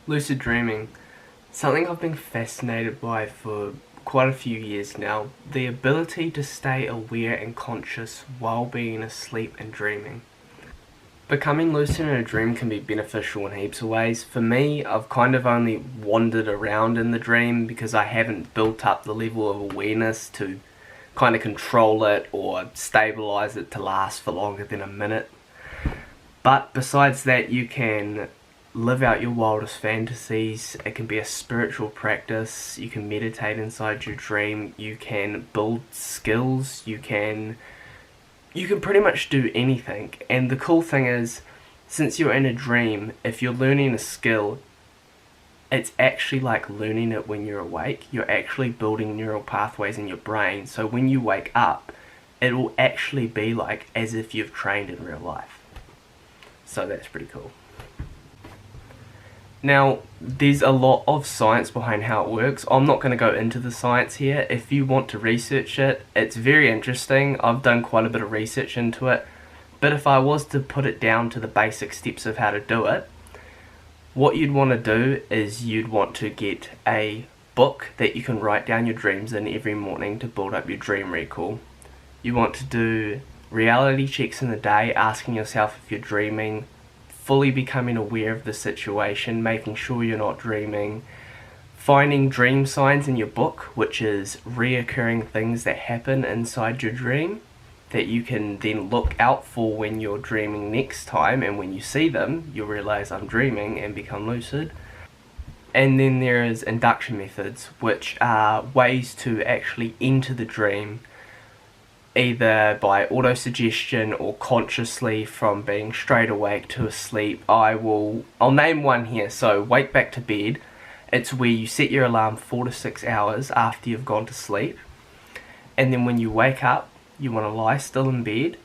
Lucid dreaming, something I've been fascinated by for quite a few years now. The ability to stay aware and conscious while being asleep and dreaming. Becoming lucid in a dream can be beneficial in heaps of ways. For me, I've kind of only wandered around in the dream because I haven't built up the level of awareness to kind of control it or stabilize it to last for longer than a minute. But besides that, you can live out your wildest fantasies. It can be a spiritual practice. You can meditate inside your dream. You can build skills. You can pretty much do anything. And the cool thing is, since you're in a dream, if you're learning a skill, it's actually like learning it when you're awake. You're actually building neural pathways in your brain. So when you wake up, it will actually be like as if you've trained in real life. So that's pretty cool. Now, there's a lot of science behind how it works. I'm not going to go into the science here. If you want to research it, it's very interesting. I've done quite a bit of research into it. But if I was to put it down to the basic steps of how to do it, what you'd want to do is you'd want to get a book that you can write down your dreams in every morning to build up your dream recall. You want to do reality checks in the day, asking yourself if you're dreaming, fully becoming aware of the situation, making sure you're not dreaming, finding dream signs in your book, which is reoccurring things that happen inside your dream that you can then look out for when you're dreaming next time, and when you see them, you'll realize I'm dreaming and become lucid. And then there is induction methods, which are ways to actually enter the dream either by autosuggestion or consciously from being straight awake to asleep. I'll name one here. So wake back to bed. It's where you set your alarm 4 to 6 hours after you've gone to sleep, and then when you wake up, you want to lie still in bed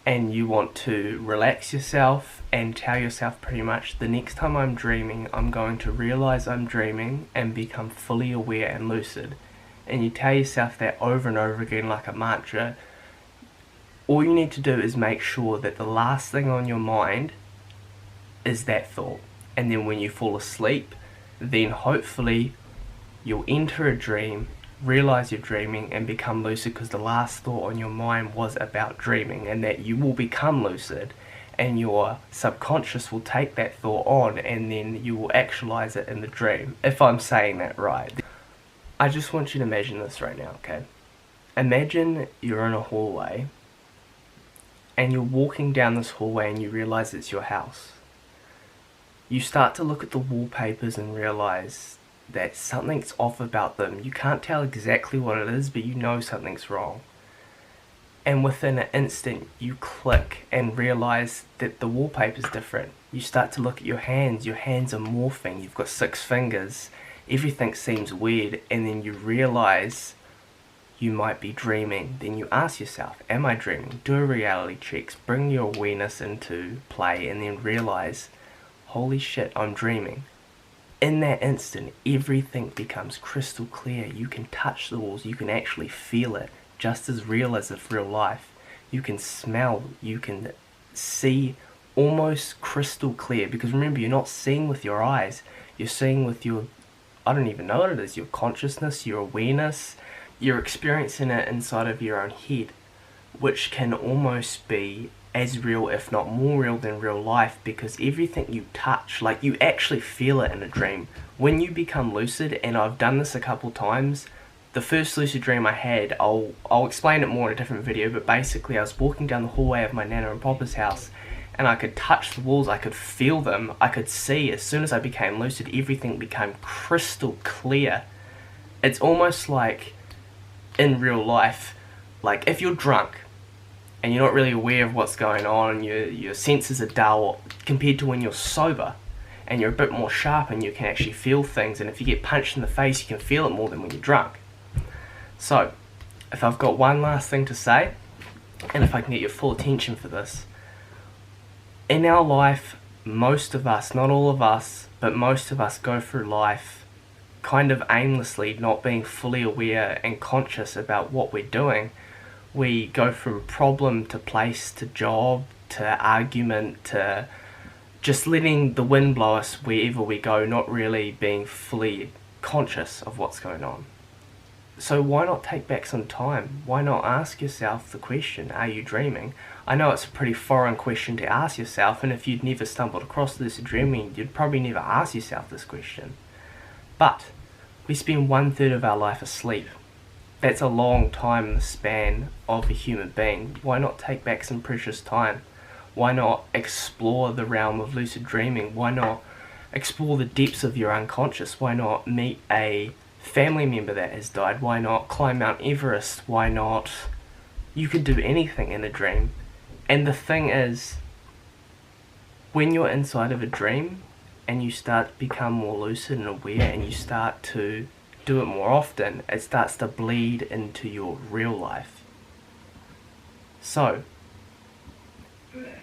and you want to relax yourself and tell yourself pretty much, the next time I'm dreaming, I'm going to realize I'm dreaming and become fully aware and lucid. And you tell yourself that over and over again like a mantra. All you need to do is make sure that the last thing on your mind is that thought. And then when you fall asleep, then hopefully you'll enter a dream, realize you're dreaming, and become lucid, because the last thought on your mind was about dreaming, and that you will become lucid and your subconscious will take that thought on, and then you will actualize it in the dream, if I'm saying that right. I just want you to imagine this right now, okay? Imagine you're in a hallway and you're walking down this hallway and you realize it's your house. You start to look at the wallpapers and realize that something's off about them. You can't tell exactly what it is, but you know something's wrong. And within an instant, you click and realize that the wallpaper's different. You start to look at your hands. Your hands are morphing. You've got 6 fingers. Everything seems weird, and then you realize you might be dreaming. Then you ask yourself, am I dreaming? Do a reality check, bring your awareness into play, and then realize, holy shit, I'm dreaming. In that instant, everything becomes crystal clear. You can touch the walls, you can actually feel it, just as real as if real life. You can smell, you can see almost crystal clear, because remember, you're not seeing with your eyes, you're seeing with your, I don't even know what it is, your consciousness, your awareness. You're experiencing it inside of your own head, which can almost be as real, if not more real than real life, because everything you touch, like you actually feel it in a dream. When you become lucid, and I've done this a couple times, the first lucid dream I had, I'll explain it more in a different video, but basically I was walking down the hallway of my Nana and Papa's house, and I could touch the walls, I could feel them, I could see. As soon as I became lucid, everything became crystal clear. It's almost like in real life, like if you're drunk and you're not really aware of what's going on, your senses are dull, compared to when you're sober and you're a bit more sharp and you can actually feel things, and if you get punched in the face, you can feel it more than when you're drunk. So, if I've got one last thing to say, and if I can get your full attention for this, in our life, most of us, not all of us, but most of us go through life kind of aimlessly, not being fully aware and conscious about what we're doing. We go from problem to place to job to argument to just letting the wind blow us wherever we go, not really being fully conscious of what's going on. So why not take back some time? Why not ask yourself the question, are you dreaming? I know it's a pretty foreign question to ask yourself, and if you'd never stumbled across lucid dreaming, you'd probably never ask yourself this question. But we spend 1/3 of our life asleep. That's a long time in the span of a human being. Why not take back some precious time? Why not explore the realm of lucid dreaming? Why not explore the depths of your unconscious? Why not meet a family member that has died? Why not climb Mount Everest? Why not? You could do anything in a dream. And the thing is, when you're inside of a dream and you start to become more lucid and aware and you start to do it more often, it starts to bleed into your real life. So,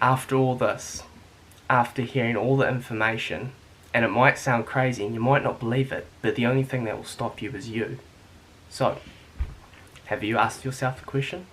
after all this, after hearing all the information, and it might sound crazy and you might not believe it, but the only thing that will stop you is you. So, have you asked yourself the question?